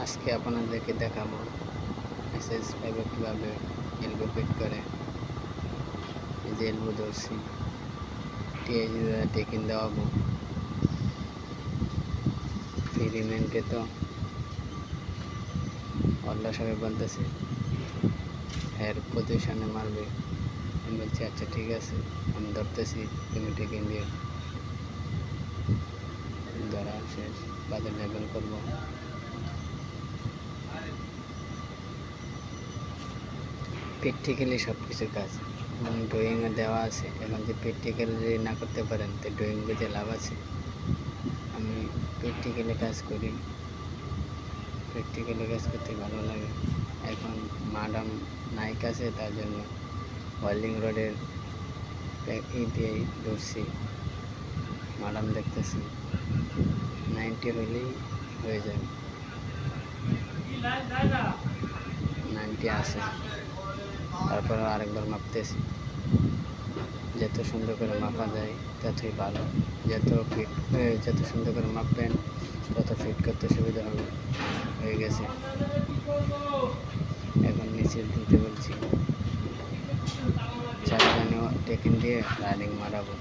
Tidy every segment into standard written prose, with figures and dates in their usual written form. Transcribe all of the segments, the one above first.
আজকে আপনাদেরকে দেখাবো SS5 কীভাবে এলবো ফিট করে। এই যে এলবো ধরছি, টেকিন দেওয়াবো ফিরিমেন্টে। তো অল্লা সবাই বলতেছে হেয়ার পজিশনে মারবে, আমি বলছি আচ্ছা ঠিক আছে, আমি ধরতেছি, তুমি টেকিন দিয়ে ধরা শেষ, বাদে লেবেল করবো। প্র্যাকটিক্যালি সব কিছুর কাজ ড্রয়িংয়ে দেওয়া আছে। এখন যে প্র্যাকটিক্যালি যদি না করতে পারেন তো ড্রয়িং বুঝে লাভ আছে। আমি প্র্যাকটিক্যালি কাজ করি, প্র্যাকটিক্যালি কাজ করতে ভালো লাগে। এখন ম্যাডাম নাইক আছে, তার জন্য ওয়েল্ডিং রডের দিয়েই ধরছি। ম্যাডাম দেখতেছি 90 হইলেই হয়ে যাবে, 90 আছে। তারপরে আরেকবার মাপতেছি, যত সুন্দর করে মাপা যায় ততই ভালো। যত সুন্দর করে মাপবেন তত ফিট করতে সুবিধা হবে। হয়ে গেছে, এখন নিচে দিতে বলছি, চারখানে টেকিন দিয়ে রানিং মারাবো।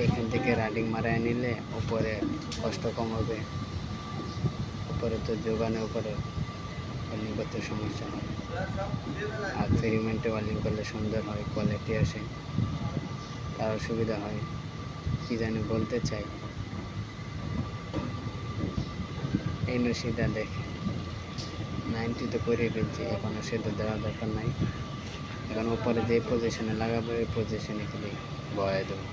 এখান থেকে রানিং মারায় নিলে উপরে কষ্ট কম হবে। উপরে তো যোগানে উপরে ওয়েল্ডিং করতে সমস্যা হয়, আর ফিরিমেন্টে ওয়েল্ডিং করলে সুন্দর হয়, কোয়ালিটি আসে, তারও সুবিধা হয়। কি জানি বলতে চাই, এই নসিদা দেখে 90 তো করে ফেলছি, এখন সেটা দেওয়ার দরকার নাই। এখন উপরে যে পজিশনে লাগাবো এই পজিশনে খালি বয়ে দেবো।